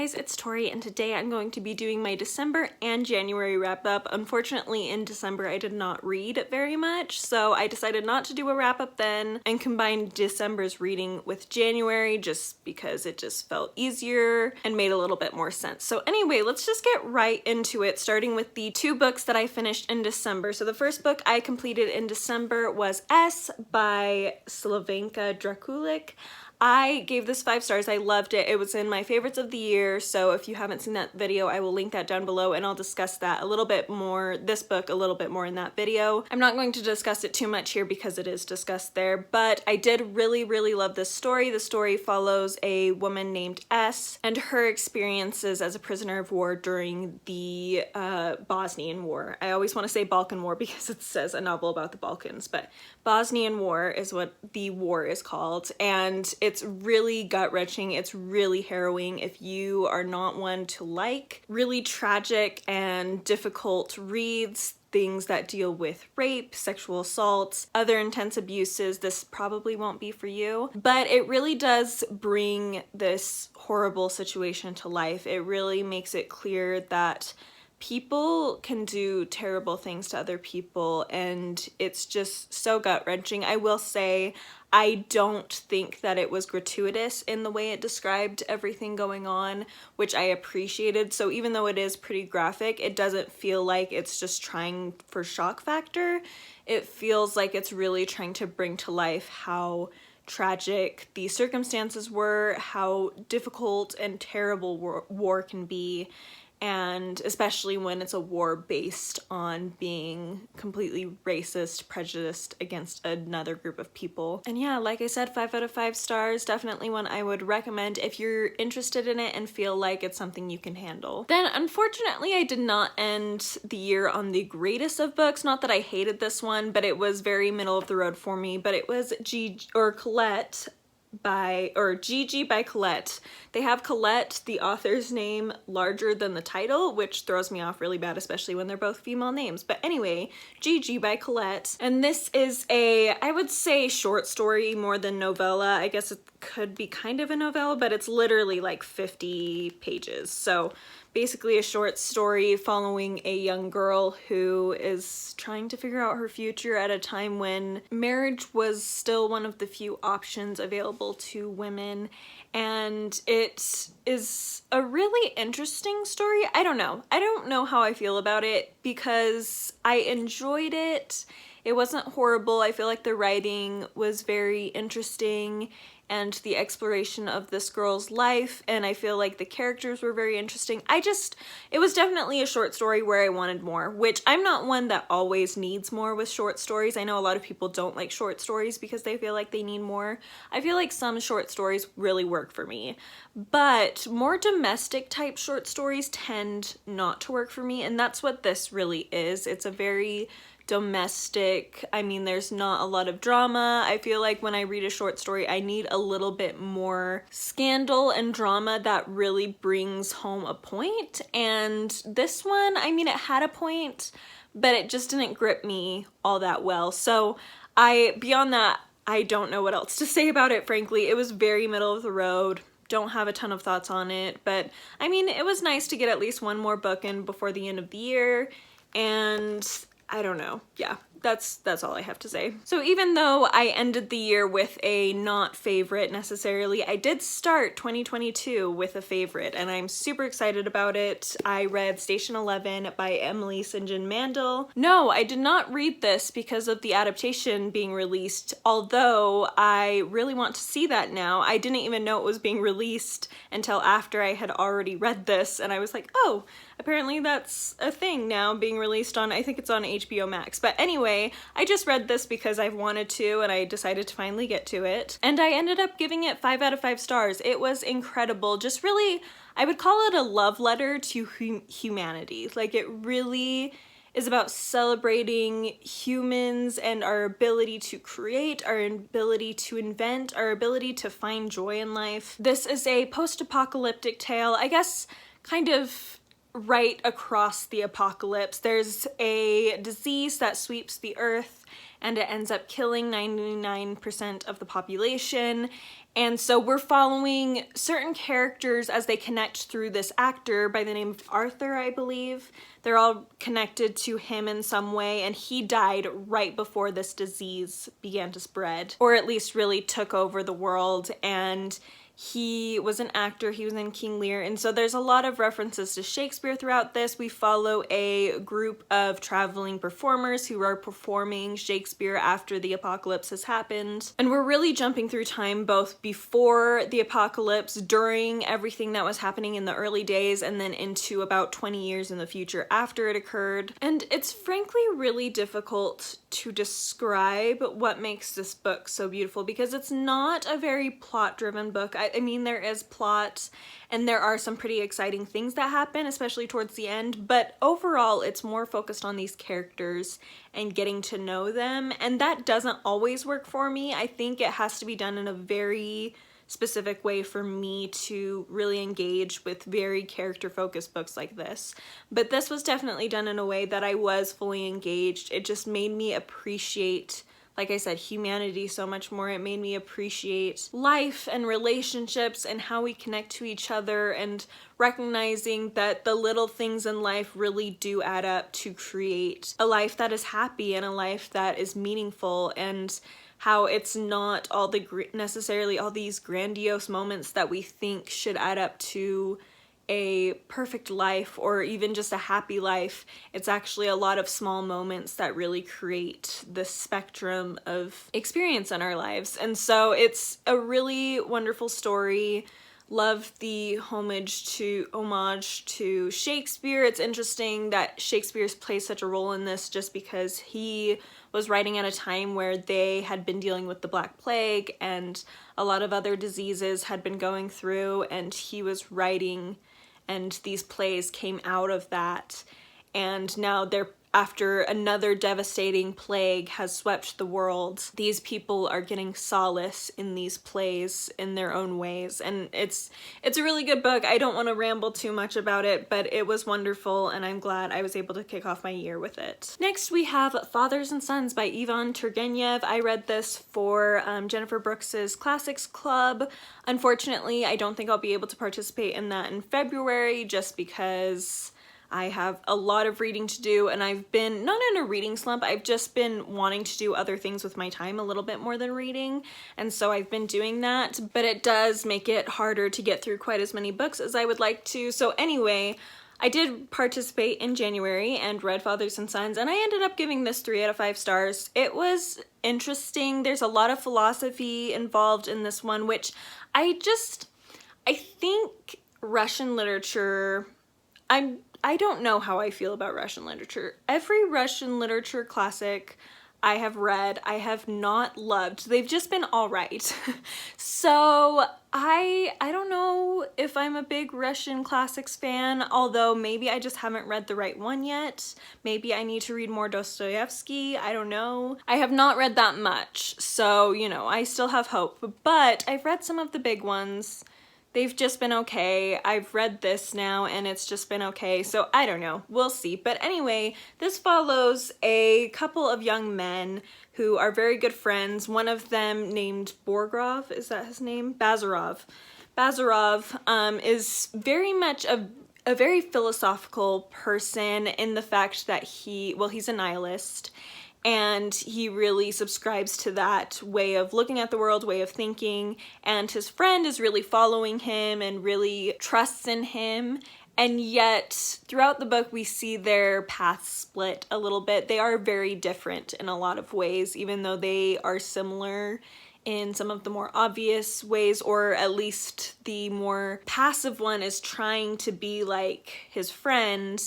guys, it's Tori, and today I'm going to be doing my December and January wrap up. Unfortunately, in December I did not read very much, so I decided not to do a wrap up then and combine December's reading with January just because it just felt easier and made a little bit more sense. So anyway, let's just get right into it, starting with the two books that I finished in December. So the first book I completed in December was S by Slavenka Drakulić. I gave this 5 stars. I loved it. It was in my favorites of the year, so if you haven't seen that video, I will link that down below and I'll discuss that a little bit more, this book a little bit more in that video. I'm not going to discuss it too much here because it is discussed there, but I did really love this story. The story follows a woman named S and her experiences as a prisoner of war during the Bosnian War. I always want to say Balkan War because it says a novel about the Balkans, but Bosnian War is what the war is called, and it's really gut-wrenching. It's really harrowing. If you are not one to like really tragic and difficult reads, things that deal with rape, sexual assaults, other intense abuses, this probably won't be for you. But it really does bring this horrible situation to life. It really makes it clear that people can do terrible things to other people, and it's just so gut-wrenching. I will say I don't think that it was gratuitous in the way it described everything going on, which I appreciated. So even though it is pretty graphic, it doesn't feel like it's just trying for shock factor. It feels like it's really trying to bring to life how tragic the circumstances were, how difficult and terrible war can be, and especially when it's a war based on being completely racist, prejudiced against another group of people. And yeah, like I said, 5 out of 5 stars, definitely one I would recommend if you're interested in it and feel like it's something you can handle. Then unfortunately, I did not end the year on the greatest of books. Not that I hated this one, but it was very middle of the road for me, but it was Gigi by Colette. They have Colette, the author's name, larger than the title, which throws me off really bad, especially when they're both female names. But anyway, Gigi by Colette. And this is a, I would say, short story more than novella. I guess it could be kind of a novella, but it's literally like 50 pages. So basically a short story following a young girl who is trying to figure out her future at a time when marriage was still one of the few options available to women. And it is a really interesting story. I don't know how I feel about it because I enjoyed it. It wasn't horrible. I feel like the writing was very interesting and the exploration of this girl's life, and I feel like the characters were very interesting. It was definitely a short story where I wanted more, which I'm not one that always needs more with short stories. I know a lot of people don't like short stories because they feel like they need more. I feel like some short stories really work for me, but more domestic type short stories tend not to work for me, and that's what this really is. It's a very domestic, I mean, there's not a lot of drama. I feel like when I read a short story, I need a little bit more scandal and drama that really brings home a point. And this one, I mean, it had a point, but it just didn't grip me all that well. So beyond that, I don't know what else to say about it, frankly. It was very middle of the road. Don't have a ton of thoughts on it, but I mean, it was nice to get at least one more book in before the end of the year, and I don't know. Yeah, that's all I have to say. So even though I ended the year with a not favorite necessarily, I did start 2022 with a favorite, and I'm super excited about it. I read Station 11 by Emily St. John Mandel. No, I did not read this because of the adaptation being released, although I really want to see that now. I didn't even know it was being released until after I had already read this, and I was like, oh, apparently that's a thing now, being released on, I think it's on HBO Max. But anyway, I just read this because I've wanted to, and I decided to finally get to it. And I ended up giving it 5 out of 5 stars. It was incredible. Just really, I would call it a love letter to humanity. Like, it really is about celebrating humans and our ability to create, our ability to invent, our ability to find joy in life. This is a post-apocalyptic tale, I guess, kind of right across the apocalypse. There's a disease that sweeps the earth, and it ends up killing 99% of the population. And so we're following certain characters as they connect through this actor by the name of Arthur, I believe. They're all connected to him in some way, and he died right before this disease began to spread, or at least really took over the world. And he was an actor, he was in King Lear, and so there's a lot of references to Shakespeare throughout this. We follow a group of traveling performers who are performing Shakespeare after the apocalypse has happened. And we're really jumping through time, both before the apocalypse, during everything that was happening in the early days, and then into about 20 years in the future after it occurred. And it's frankly really difficult to describe what makes this book so beautiful, because it's not a very plot-driven book. I mean, there is plot and there are some pretty exciting things that happen, especially towards the end, but overall it's more focused on these characters and getting to know them, and that doesn't always work for me. I think it has to be done in a very specific way for me to really engage with very character-focused books like this. But this was definitely done in a way that I was fully engaged. It just made me appreciate, like I said, humanity so much more. It made me appreciate life and relationships and how we connect to each other, and recognizing that the little things in life really do add up to create a life that is happy and a life that is meaningful, and how it's not all necessarily all these grandiose moments that we think should add up to a perfect life or even just a happy life. It's actually a lot of small moments that really create the spectrum of experience in our lives. And so it's a really wonderful story. Love the homage to Shakespeare. It's interesting that Shakespeare plays such a role in this, just because he was writing at a time where they had been dealing with the Black Plague and a lot of other diseases had been going through, and he was writing, and these plays came out of that. And now they're, after another devastating plague has swept the world, these people are getting solace in these plays in their own ways. And it's a really good book. I don't want to ramble too much about it, but it was wonderful, and I'm glad I was able to kick off my year with it. Next we have Fathers and Sons by Ivan Turgenev. I read this for Jennifer Brooks's Classics Club. Unfortunately, I don't think I'll be able to participate in that in February, just because I have a lot of reading to do, and I've been not in a reading slump. I've just been wanting to do other things with my time a little bit more than reading, and so I've been doing that, but it does make it harder to get through quite as many books as I would like to. So anyway, I did participate in January and read Fathers and Sons, and I ended up giving this 3 out of 5 stars. It was interesting. There's a lot of philosophy involved in this one, which I think Russian literature, I don't know how I feel about Russian literature. Every Russian literature classic I have read, I have not loved. They've just been all right. So I don't know if I'm a big Russian classics fan, although maybe I just haven't read the right one yet. Maybe I need to read more Dostoevsky. I don't know. I have not read that much, so, you know, I still have hope. But I've read some of the big ones. They've just been okay. I've read this now and it's just been okay, so I don't know. We'll see. But anyway, this follows a couple of young men who are very good friends. One of them named Borgrov, is that his name? Bazarov. Bazarov is very much a very philosophical person in the fact that he's a nihilist. And he really subscribes to that way of looking at the world, way of thinking, and his friend is really following him and really trusts in him. And yet, throughout the book, we see their paths split a little bit. They are very different in a lot of ways, even though they are similar in some of the more obvious ways, or at least the more passive one is trying to be like his friend.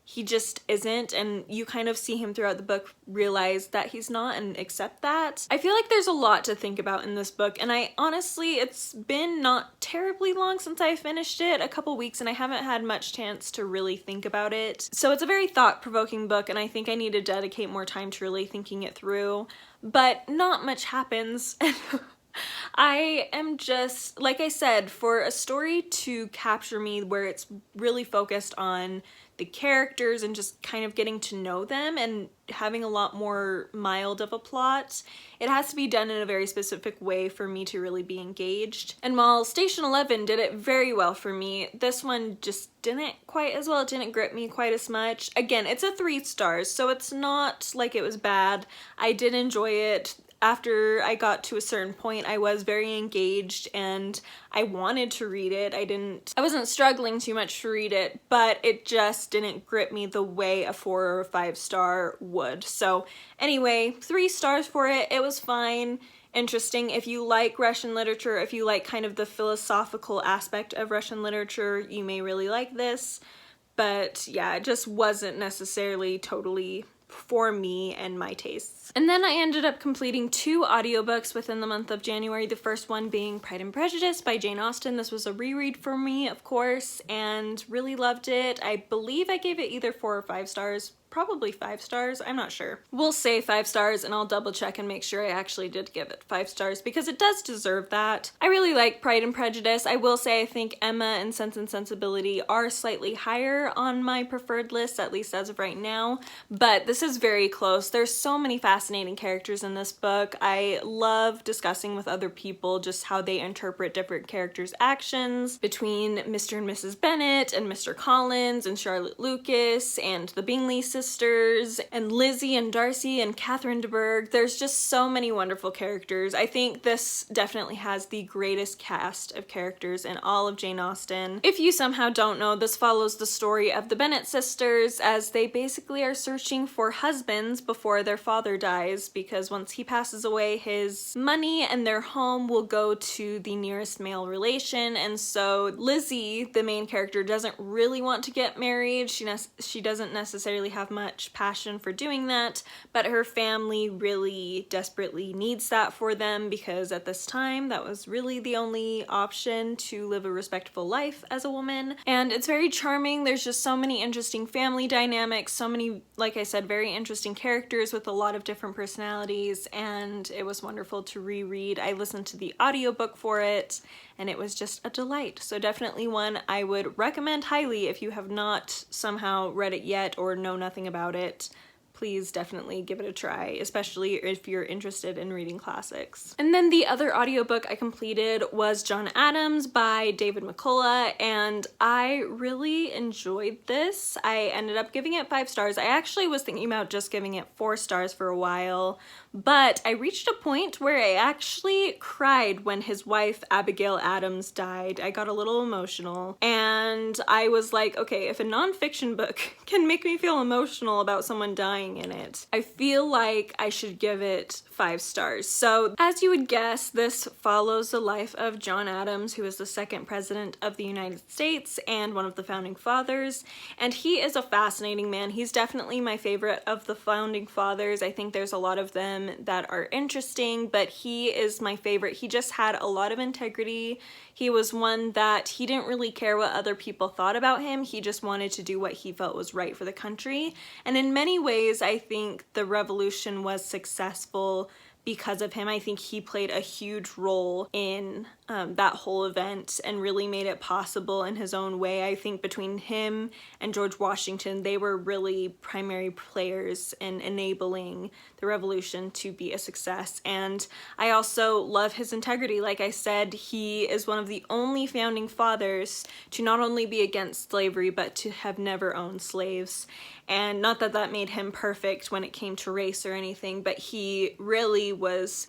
He just isn't, and you kind of see him throughout the book realize that he's not and accept that. I feel like there's a lot to think about in this book, and I honestly, it's been not terribly long since I finished it, a couple weeks, and I haven't had much chance to really think about it. So it's a very thought-provoking book, and I think I need to dedicate more time to really thinking it through, but not much happens. I am just, like I said, for a story to capture me where it's really focused on the characters and just kind of getting to know them and having a lot more mild of a plot, it has to be done in a very specific way for me to really be engaged. And while Station 11 did it very well for me, this one just didn't quite as well. It didn't grip me quite as much. Again, it's a 3 stars, so it's not like it was bad. I did enjoy it. After I got to a certain point, I was very engaged and I wanted to read it. I wasn't struggling too much to read it, but it just didn't grip me the way a 4 or a 5 star would. So anyway, 3 stars for it. It was fine. Interesting. If you like Russian literature, if you like kind of the philosophical aspect of Russian literature, you may really like this. But yeah, it just wasn't necessarily totally for me and my tastes. And then I ended up completing 2 audiobooks within the month of January, the first one being Pride and Prejudice by Jane Austen. This was a reread for me, of course, and really loved it. I believe I gave it either 4 or 5 stars. Probably 5 stars, I'm not sure. We'll say 5 stars and I'll double check and make sure I actually did give it 5 stars because it does deserve that. I really like Pride and Prejudice. I will say I think Emma and Sense and Sensibility are slightly higher on my preferred list, at least as of right now, but this is very close. There's so many fascinating characters in this book. I love discussing with other people just how they interpret different characters' actions between Mr. and Mrs. Bennet and Mr. Collins and Charlotte Lucas and the Bingley sisters and Lizzie and Darcy and Catherine de Bourgh. There's just so many wonderful characters. I think this definitely has the greatest cast of characters in all of Jane Austen. If you somehow don't know, this follows the story of the Bennet sisters as they basically are searching for husbands before their father dies, because once he passes away, his money and their home will go to the nearest male relation. And so Lizzie, the main character, doesn't really want to get married. She doesn't necessarily have much passion for doing that, but her family really desperately needs that for them because at this time that was really the only option to live a respectful life as a woman. And it's very charming. There's just so many interesting family dynamics, so many, like I said, very interesting characters with a lot of different personalities, and it was wonderful to reread. I listened to the audiobook for it and it was just a delight. So definitely one I would recommend highly if you have not somehow read it yet or know nothing about it. Please definitely give it a try, especially if you're interested in reading classics. And then the other audiobook I completed was John Adams by David McCullough, and I really enjoyed this. I ended up giving it 5 stars. I actually was thinking about just giving it 4 stars for a while, but I reached a point where I actually cried when his wife Abigail Adams died. I got a little emotional, and I was like, okay, if a nonfiction book can make me feel emotional about someone dying in it, I feel like I should give it 5 stars. So as you would guess, this follows the life of John Adams, who is the 2nd president of the United States and one of the founding fathers, and he is a fascinating man. He's definitely my favorite of the founding fathers. I think there's a lot of them that are interesting, but he is my favorite. He just had a lot of integrity. He was one that he didn't really care what other people thought about him. He just wanted to do what he felt was right for the country. And in many ways, I think the revolution was successful because of him. I think he played a huge role in that whole event and really made it possible in his own way. I think between him and George Washington, they were really primary players in enabling the revolution to be a success. And I also love his integrity. Like I said, he is one of the only founding fathers to not only be against slavery, but to have never owned slaves. And not that that made him perfect when it came to race or anything, but he really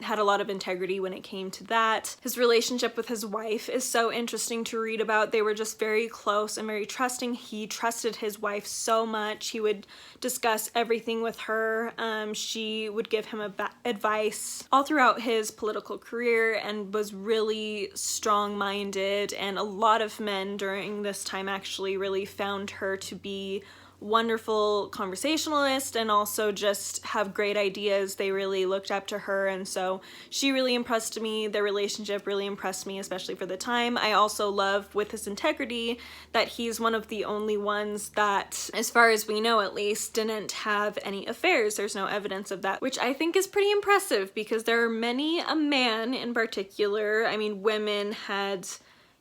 had a lot of integrity when it came to that. His relationship with his wife is so interesting to read about. They were just very close and very trusting. He trusted his wife so much. He would discuss everything with her. She would give him advice all throughout his political career and was really strong-minded, and a lot of men during this time actually really found her to be wonderful conversationalist and also just have great ideas. They really looked up to her, and so she really impressed me. Their relationship really impressed me, especially for the time. I also love, with his integrity, that he's one of the only ones that, as far as we know at least, didn't have any affairs. There's no evidence of that, which I think is pretty impressive because there are many a man in particular. I mean, women had,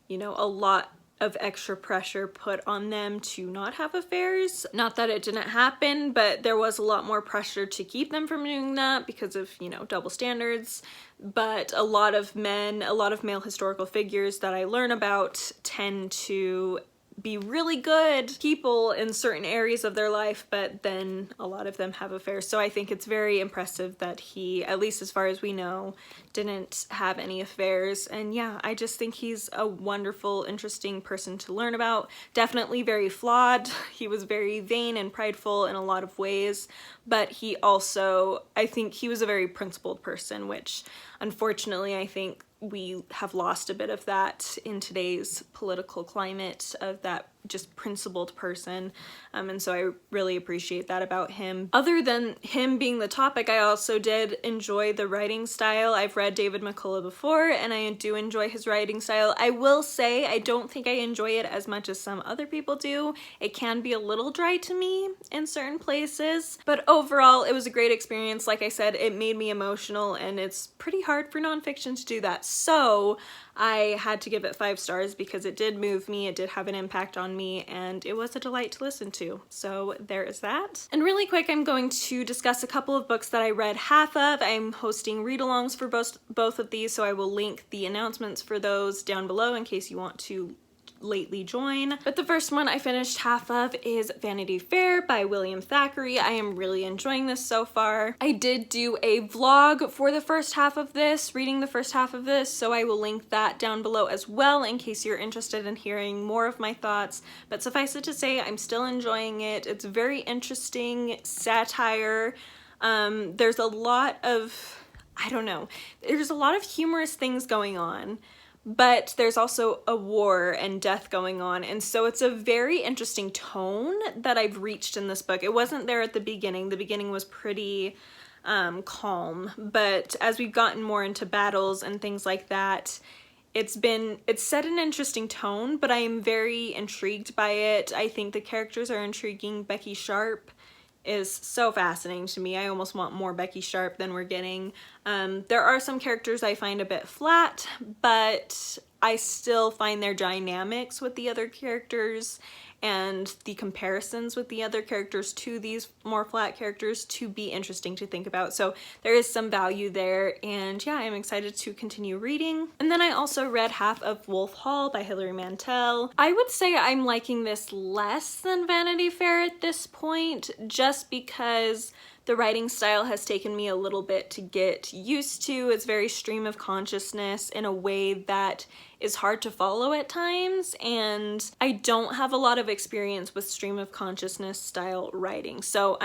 you know, a lot of extra pressure put on them to not have affairs. Not that it didn't happen, but there was a lot more pressure to keep them from doing that because of, you know, double standards. But a lot of men, a lot of male historical figures that I learn about tend to be really good people in certain areas of their life, but then a lot of them have affairs. So I think it's very impressive that he, at least as far as we know, didn't have any affairs. And yeah, I just think he's a wonderful, interesting person to learn about. Definitely very flawed. He was very vain and prideful in a lot of ways, but he also, I think he was a very principled person, which unfortunately I think we have lost a bit of that in today's political climate, of that just principled person, and so I really appreciate that about him. Other than him being the topic, I also did enjoy the writing style. I've read David McCullough before, and I do enjoy his writing style. I will say I don't think I enjoy it as much as some other people do. It can be a little dry to me in certain places, but overall it was a great experience. Like I said, it made me emotional, and it's pretty hard for nonfiction to do that, so I had to give it 5 stars because it did move me, it did have an impact on me, and it was a delight to listen to. So there is that. And really quick, I'm going to discuss a couple of books that I read half of. I'm hosting read-alongs for both of these, so I will link the announcements for those down below in case you want to lately join. But the first one I finished half of is Vanity Fair by William Thackeray. I am really enjoying this so far. I did do a vlog for the first half of this, reading the first half of this, so I will link that down below as well in case you're interested in hearing more of my thoughts. But suffice it to say, I'm still enjoying it. It's very interesting satire. There's a lot of, I don't know, there's a lot of humorous things going on, but there's also a war and death going on, and so it's a very interesting tone that I've reached in this book. It wasn't there at the beginning. The beginning was pretty calm, but as we've gotten more into battles and things like that, it's set an interesting tone, but I am very intrigued by it. I think the characters are intriguing. Becky Sharp is so fascinating to me. I almost want more Becky Sharp than we're getting. There are some characters I find a bit flat, but I still find their dynamics with the other characters and the comparisons with the other characters to these more flat characters to be interesting to think about. So there is some value there, and yeah, I'm excited to continue reading. And then I also read half of Wolf Hall by Hilary Mantel. I would say I'm liking this less than Vanity Fair at this point, just because the writing style has taken me a little bit to get used to. It's very stream of consciousness in a way that is hard to follow at times, and I don't have a lot of experience with stream of consciousness style writing, so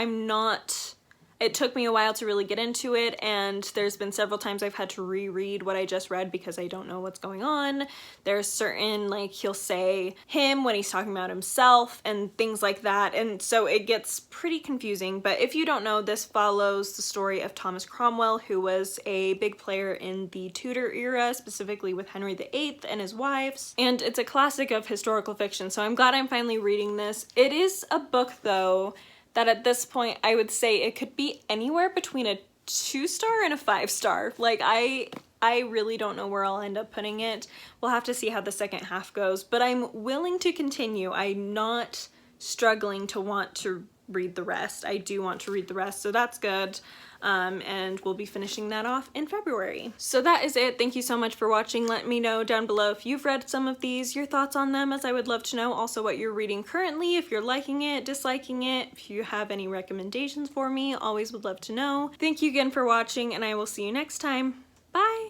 it took me a while to really get into it, and there's been several times I've had to reread what I just read because I don't know what's going on. There's certain, like, he'll say him when he's talking about himself and things like that, and so it gets pretty confusing. But if you don't know, this follows the story of Thomas Cromwell, who was a big player in the Tudor era, specifically with Henry VIII and his wives, and it's a classic of historical fiction, so I'm glad I'm finally reading this. It is a book, though, that at this point I would say it could be anywhere between a 2-star and a 5-star. Like, I really don't know where I'll end up putting it. We'll have to see how the second half goes, but I'm willing to continue. I'm not struggling to want to read the rest. I do want to read the rest, so that's good. And we'll be finishing that off in February. So that is it. Thank you so much for watching. Let me know down below if you've read some of these, your thoughts on them, as I would love to know. Also what you're reading currently, if you're liking it, disliking it, if you have any recommendations for me, always would love to know. Thank you again for watching, and I will see you next time. Bye!